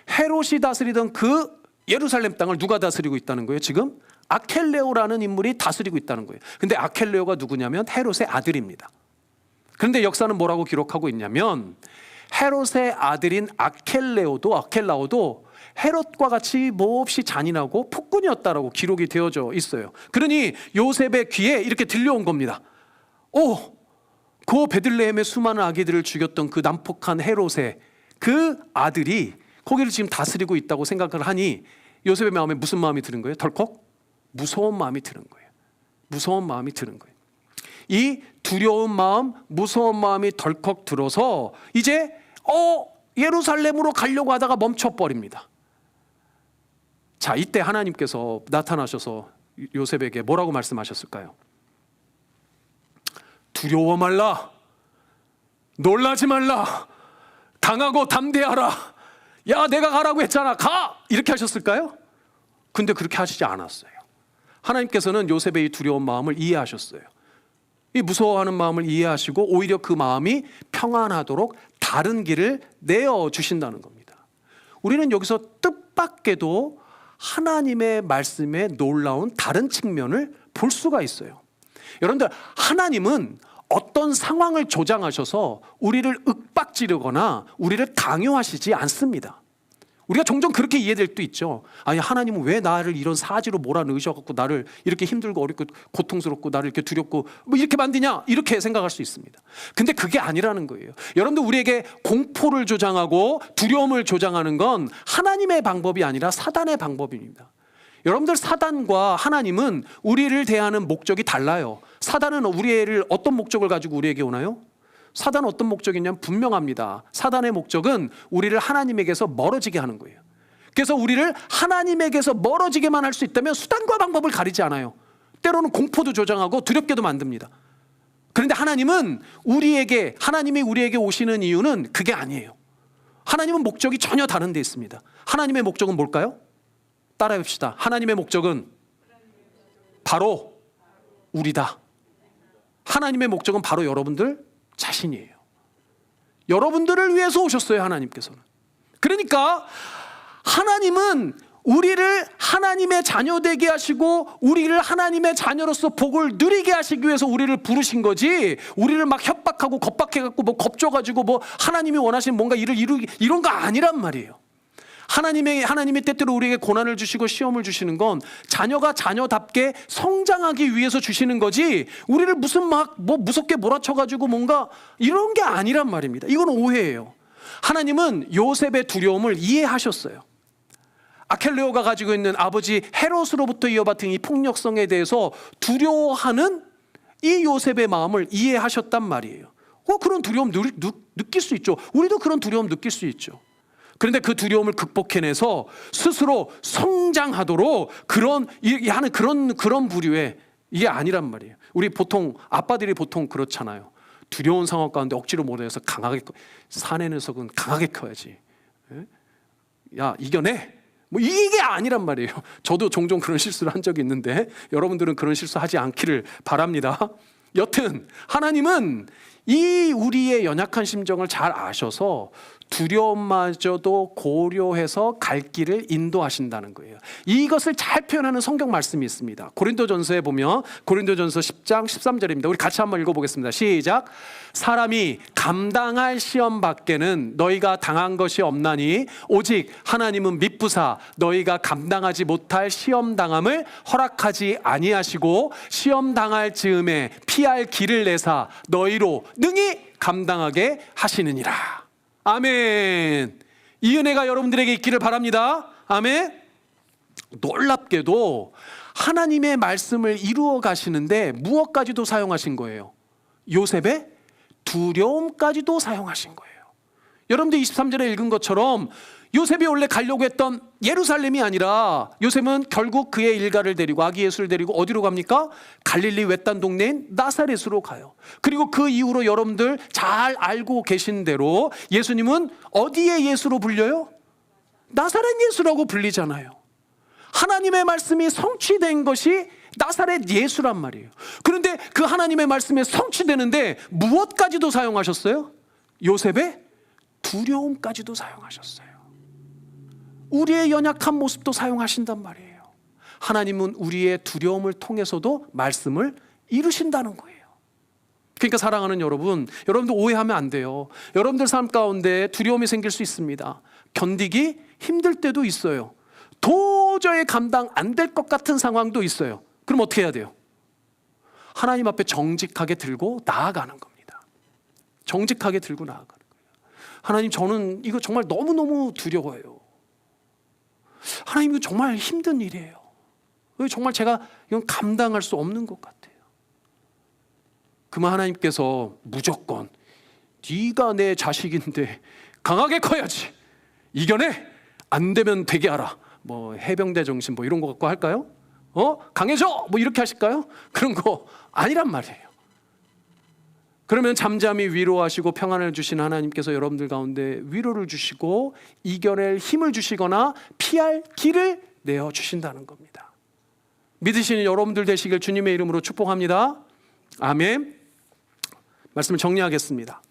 헤롯이 다스리던 그 예루살렘 땅을 누가 다스리고 있다는 거예요? 지금 아켈레오라는 인물이 다스리고 있다는 거예요. 근데 아켈레오가 누구냐면 헤롯의 아들입니다. 그런데 역사는 뭐라고 기록하고 있냐면 헤롯의 아들인 아켈라오도 헤롯과 같이 몹시 잔인하고 폭군이었다라고 기록이 되어져 있어요. 그러니 요셉의 귀에 이렇게 들려온 겁니다. 그 베들레헴의 수많은 아기들을 죽였던 그 난폭한 헤롯의 그 아들이 거기를 지금 다스리고 있다고 생각을 하니 요셉의 마음에 무슨 마음이 드는 거예요? 덜컥 무서운 마음이 드는 거예요. 무서운 마음이 드는 거예요. 이 두려운 마음, 무서운 마음이 덜컥 들어서 이제 예루살렘으로 가려고 하다가 멈춰버립니다. 자, 이때 하나님께서 나타나셔서 요셉에게 뭐라고 말씀하셨을까요? 두려워 말라, 놀라지 말라, 강하고 담대하라. 야, 내가 가라고 했잖아, 가! 이렇게 하셨을까요? 근데 그렇게 하시지 않았어요. 하나님께서는 요셉의 이 두려운 마음을 이해하셨어요. 이 무서워하는 마음을 이해하시고 오히려 그 마음이 평안하도록 다른 길을 내어주신다는 겁니다. 우리는 여기서 뜻밖에도 하나님의 말씀에 놀라운 다른 측면을 볼 수가 있어요. 여러분들, 하나님은 어떤 상황을 조장하셔서 우리를 윽박지르거나 우리를 강요하시지 않습니다. 우리가 종종 그렇게 이해될 때도 있죠. 아니, 하나님은 왜 나를 이런 사지로 몰아넣으셔갖고 나를 이렇게 힘들고 어렵고 고통스럽고 나를 이렇게 두렵고 뭐 이렇게 만드냐, 이렇게 생각할 수 있습니다. 근데 그게 아니라는 거예요. 여러분들, 우리에게 공포를 조장하고 두려움을 조장하는 건 하나님의 방법이 아니라 사단의 방법입니다. 여러분들, 사단과 하나님은 우리를 대하는 목적이 달라요. 사단은 우리를 어떤 목적을 가지고 우리에게 오나요? 사단은 어떤 목적이냐면 분명합니다. 사단의 목적은 우리를 하나님에게서 멀어지게 하는 거예요. 그래서 우리를 하나님에게서 멀어지게만 할 수 있다면 수단과 방법을 가리지 않아요. 때로는 공포도 조장하고 두렵게도 만듭니다. 그런데 하나님이 우리에게 오시는 이유는 그게 아니에요. 하나님은 목적이 전혀 다른 데 있습니다. 하나님의 목적은 뭘까요? 따라해 봅시다. 하나님의 목적은 바로 우리다. 하나님의 목적은 바로 여러분들 자신이에요. 여러분들을 위해서 오셨어요, 하나님께서는. 그러니까 하나님은 우리를 하나님의 자녀 되게 하시고 우리를 하나님의 자녀로서 복을 누리게 하시기 위해서 우리를 부르신 거지, 우리를 막 협박하고 겁박해갖고 뭐 겁줘가지고 뭐 하나님이 원하시는 뭔가 일을 이루기, 이런 거 아니란 말이에요. 하나님이 때때로 우리에게 고난을 주시고 시험을 주시는 건 자녀가 자녀답게 성장하기 위해서 주시는 거지, 우리를 무슨 막 뭐 무섭게 몰아쳐가지고 뭔가 이런 게 아니란 말입니다. 이건 오해예요. 하나님은 요셉의 두려움을 이해하셨어요. 아켈레오가 가지고 있는 아버지 헤롯으로부터 이어받은 이 폭력성에 대해서 두려워하는 이 요셉의 마음을 이해하셨단 말이에요. 그런 두려움 느낄 수 있죠. 우리도 그런 두려움 느낄 수 있죠. 그런데 그 두려움을 극복해내서 스스로 성장하도록 하는 그런 부류의, 이게 아니란 말이에요. 우리 아빠들이 보통 그렇잖아요. 두려운 상황 가운데 억지로 몰아서 강하게, 사내 녀석은 강하게 커야지. 야, 이겨내. 뭐 이게 아니란 말이에요. 저도 종종 그런 실수를 한 적이 있는데 여러분들은 그런 실수하지 않기를 바랍니다. 여튼 하나님은 이 우리의 연약한 심정을 잘 아셔서 두려움마저도 고려해서 갈 길을 인도하신다는 거예요. 이것을 잘 표현하는 성경 말씀이 있습니다. 고린도전서에 보면 고린도전서 10장 13절입니다. 우리 같이 한번 읽어보겠습니다. 시작. 사람이 감당할 시험 밖에는 너희가 당한 것이 없나니 오직 하나님은 미쁘사 너희가 감당하지 못할 시험 당함을 허락하지 아니하시고 시험 당할 즈음에 피할 길을 내사 너희로 능히 감당하게 하시느니라. 아멘. 이 은혜가 여러분들에게 있기를 바랍니다. 아멘. 놀랍게도 하나님의 말씀을 이루어 가시는데 무엇까지도 사용하신 거예요? 요셉의 두려움까지도 사용하신 거예요. 여러분들 23절에 읽은 것처럼 요셉이 원래 가려고 했던 예루살렘이 아니라 요셉은 결국 그의 일가를 데리고, 아기 예수를 데리고 어디로 갑니까? 갈릴리 외딴 동네인 나사렛으로 가요. 그리고 그 이후로 여러분들 잘 알고 계신 대로 예수님은 어디의 예수로 불려요? 나사렛 예수라고 불리잖아요. 하나님의 말씀이 성취된 것이 나사렛 예수란 말이에요. 그런데 그 하나님의 말씀이 성취되는데 무엇까지도 사용하셨어요? 요셉의 두려움까지도 사용하셨어요. 우리의 연약한 모습도 사용하신단 말이에요. 하나님은 우리의 두려움을 통해서도 말씀을 이루신다는 거예요. 그러니까 사랑하는 여러분들 오해하면 안 돼요. 여러분들 삶 가운데 두려움이 생길 수 있습니다. 견디기 힘들 때도 있어요. 도저히 감당 안 될 것 같은 상황도 있어요. 그럼 어떻게 해야 돼요? 하나님 앞에 정직하게 들고 나아가는 겁니다. 정직하게 들고 나아가는 거예요. 하나님, 저는 이거 정말 너무너무 두려워요. 하나님, 이거 정말 힘든 일이에요. 정말 제가 이건 감당할 수 없는 것 같아요. 그러면 하나님께서 무조건 네가 내 자식인데 강하게 커야지, 이겨내, 안 되면 되게 하라, 뭐 해병대 정신 뭐 이런 거 갖고 할까요? 강해져, 뭐 이렇게 하실까요? 그런 거 아니란 말이에요. 그러면 잠잠히 위로하시고 평안을 주시는 하나님께서 여러분들 가운데 위로를 주시고 이겨낼 힘을 주시거나 피할 길을 내어주신다는 겁니다. 믿으시는 여러분들 되시길 주님의 이름으로 축복합니다. 아멘. 말씀을 정리하겠습니다.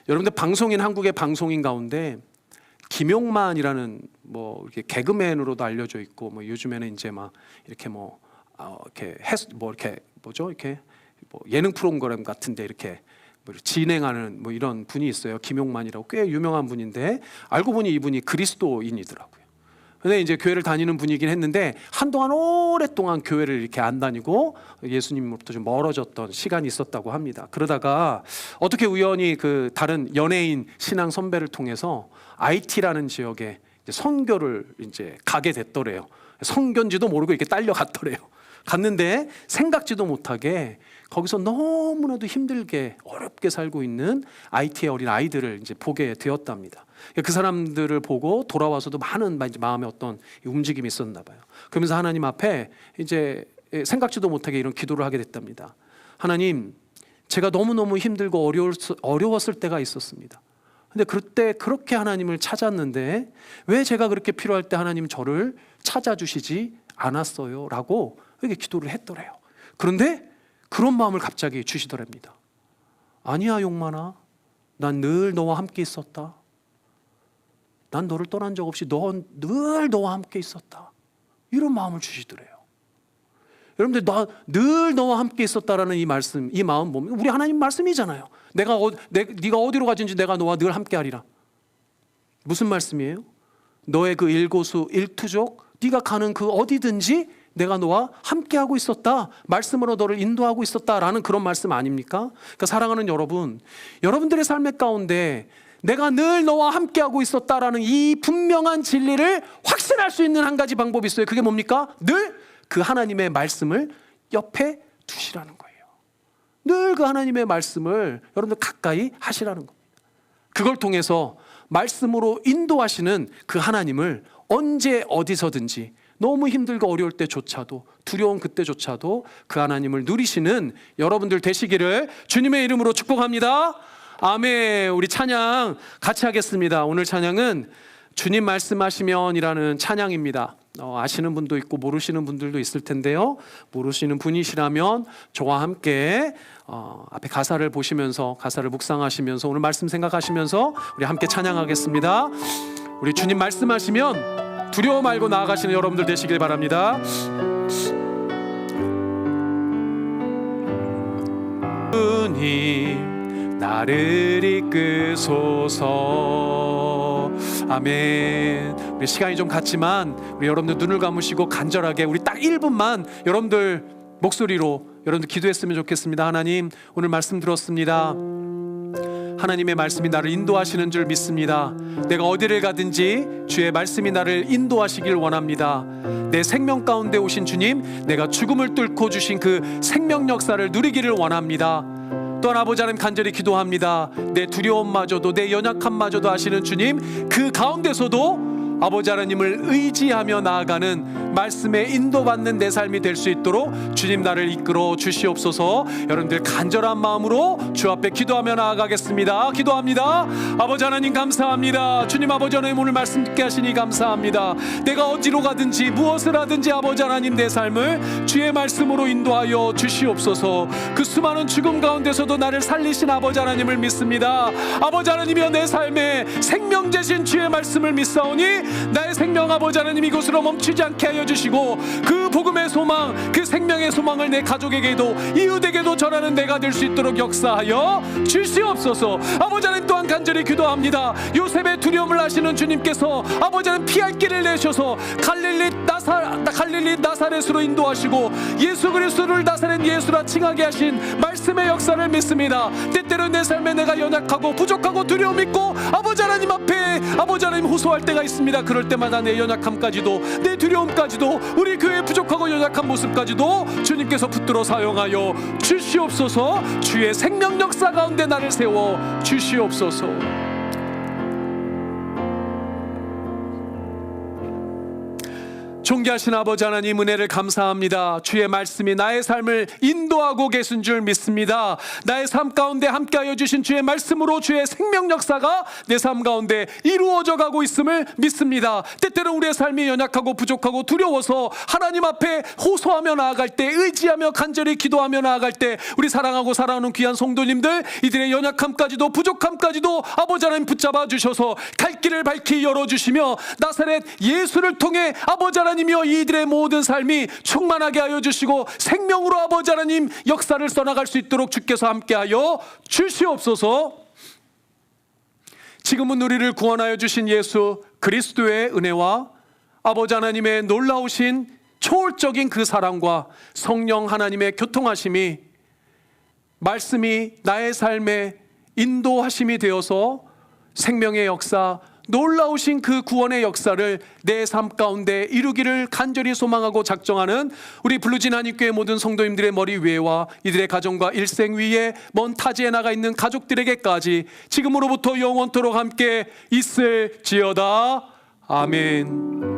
여러분들 방송인, 한국의 방송인 가운데 김용만이라는 뭐 이렇게 개그맨으로도 알려져 있고, 뭐 요즘에는 이제 막 이렇게 이렇게 뭐 예능 프로그램 같은데 이렇게 뭐 진행하는 뭐 이런 분이 있어요. 김용만이라고 꽤 유명한 분인데, 알고 보니 이분이 그리스도인이더라고요. 근데 이제 교회를 다니는 분이긴 했는데 한동안 오랫동안 교회를 이렇게 안 다니고 예수님으로부터 좀 멀어졌던 시간이 있었다고 합니다. 그러다가 어떻게 우연히 그 다른 연예인 신앙 선배를 통해서 IT라는 지역에 이제 선교를 이제 가게 됐더래요. 선교인지도 모르고 이렇게 딸려갔더래요. 갔는데 생각지도 못하게 거기서 너무나도 힘들게 어렵게 살고 있는 IT의 어린 아이들을 이제 보게 되었답니다. 그 사람들을 보고 돌아와서도 많은 마음의 어떤 움직임이 있었나 봐요. 그러면서 하나님 앞에 이제 생각지도 못하게 이런 기도를 하게 됐답니다. 하나님, 제가 너무너무 힘들고 어려웠을 때가 있었습니다. 근데 그때 그렇게 하나님을 찾았는데 왜 제가 그렇게 필요할 때 하나님 저를 찾아주시지 않았어요? 라고 이렇게 기도를 했더래요. 그런데 그런 마음을 갑자기 주시더랍니다. 아니야 용만아, 난 늘 너와 함께 있었다. 난 너를 떠난 적 없이 늘 너와 함께 있었다. 이런 마음을 주시더래요. 여러분들, 나 늘 너와 함께 있었다라는 이 말씀, 이 마음 보면 우리 하나님 말씀이잖아요. 네가 어디로 가든지 내가 너와 늘 함께 하리라. 무슨 말씀이에요? 너의 그 일고수 일투족, 네가 가는 그 어디든지 내가 너와 함께하고 있었다, 말씀으로 너를 인도하고 있었다라는 그런 말씀 아닙니까? 그러니까 사랑하는 여러분, 여러분들의 삶의 가운데 내가 늘 너와 함께하고 있었다라는 이 분명한 진리를 확신할 수 있는 한 가지 방법이 있어요. 그게 뭡니까? 늘 그 하나님의 말씀을 옆에 두시라는 거예요. 늘 그 하나님의 말씀을 여러분들 가까이 하시라는 겁니다. 그걸 통해서 말씀으로 인도하시는 그 하나님을 언제 어디서든지 너무 힘들고 어려울 때조차도, 두려운 그때조차도 그 하나님을 누리시는 여러분들 되시기를 주님의 이름으로 축복합니다. 아멘. 우리 찬양 같이 하겠습니다. 오늘 찬양은 주님 말씀하시면이라는 찬양입니다. 아시는 분도 있고 모르시는 분들도 있을 텐데요. 모르시는 분이시라면 저와 함께 앞에 가사를 보시면서, 가사를 묵상하시면서, 오늘 말씀 생각하시면서 우리 함께 찬양하겠습니다. 우리 주님 말씀하시면 두려워 말고 나아가시는 여러분들 되시길 바랍니다. 주님 나를 이끄소서. 아멘. 우리 시간이 좀 갔지만 우리 여러분들 눈을 감으시고 간절하게 우리 딱 1분만 여러분들 목소리로 여러분들 기도했으면 좋겠습니다. 하나님, 오늘 말씀 들었습니다. 하나님의 말씀이 나를 인도하시는 줄 믿습니다. 내가 어디를 가든지 주의 말씀이 나를 인도하시길 원합니다. 내 생명 가운데 오신 주님, 내가 죽음을 뚫고 주신 그 생명 역사를 누리기를 원합니다. 또한 아버지 하나님, 간절히 기도합니다. 내 두려움마저도, 내 연약함마저도 아시는 주님, 그 가운데서도 아버지 하나님을 의지하며 나아가는 말씀에 인도받는 내 삶이 될 수 있도록 주님 나를 이끌어 주시옵소서. 여러분들 간절한 마음으로 주 앞에 기도하며 나아가겠습니다. 기도합니다. 아버지 하나님 감사합니다. 주님 아버지 하나님, 오늘 말씀 듣게 하시니 감사합니다. 내가 어디로 가든지 무엇을 하든지 아버지 하나님 내 삶을 주의 말씀으로 인도하여 주시옵소서. 그 수많은 죽음 가운데서도 나를 살리신 아버지 하나님을 믿습니다. 아버지 하나님이여, 내 삶에 생명 되신 주의 말씀을 믿사오니 나의 생명 아버지 하나님 이곳으로 멈추지 않게 하여 주시고, 그 복음의 소망, 그 생명의 소망을 내 가족에게도 이웃에게도 전하는 내가 될 수 있도록 역사하여 주시옵소서. 아버지 하나님, 또한 간절히 기도합니다. 요셉의 두려움을 아시는 주님께서 아버지 하나님 피할 길을 내셔서 갈릴리 나사렛으로 인도하시고 예수 그리스도를 나사렛 예수라 칭하게 하신 말씀의 역사를 믿습니다. 때때로 내 삶에 내가 연약하고 부족하고 두려움 있고 아버지 하나님 앞에 아버지 하나님 호소할 때가 있습니다. 그럴 때마다 내 연약함까지도, 내 두려움까지도, 우리 교회의 부족하고 연약한 모습까지도 주님께서 붙들어 사용하여 주시옵소서. 주의 생명 역사 가운데 나를 세워 주시옵소서. 존귀하신 아버지 하나님, 은혜를 감사합니다. 주의 말씀이 나의 삶을 인도하고 계신 줄 믿습니다. 나의 삶 가운데 함께하여 주신 주의 말씀으로 주의 생명 역사가 내 삶 가운데 이루어져 가고 있음을 믿습니다. 때때로 우리의 삶이 연약하고 부족하고 두려워서 하나님 앞에 호소하며 나아갈 때, 의지하며 간절히 기도하며 나아갈 때, 우리 사랑하고 사랑하는 귀한 성도님들, 이들의 연약함까지도 부족함까지도 아버지 하나님 붙잡아 주셔서 갈 길을 밝히 열어주시며 나사렛 예수를 통해 아버지 하나님이여 이들의 모든 삶이 충만하게 하여 주시고 생명으로 아버지 하나님 역사를 써나갈 수 있도록 주께서 함께하여 주시옵소서. 지금은 우리를 구원하여 주신 예수 그리스도의 은혜와 아버지 하나님의 놀라우신 초월적인 그 사랑과 성령 하나님의 교통하심이, 말씀이 나의 삶에 인도하심이 되어서 생명의 역사, 놀라우신 그 구원의 역사를 내 삶 가운데 이루기를 간절히 소망하고 작정하는 우리 블루진 한인교회 모든 성도님들의 머리 위에와 이들의 가정과 일생 위에 먼 타지에 나가 있는 가족들에게까지 지금으로부터 영원토록 함께 있을지어다. 아멘.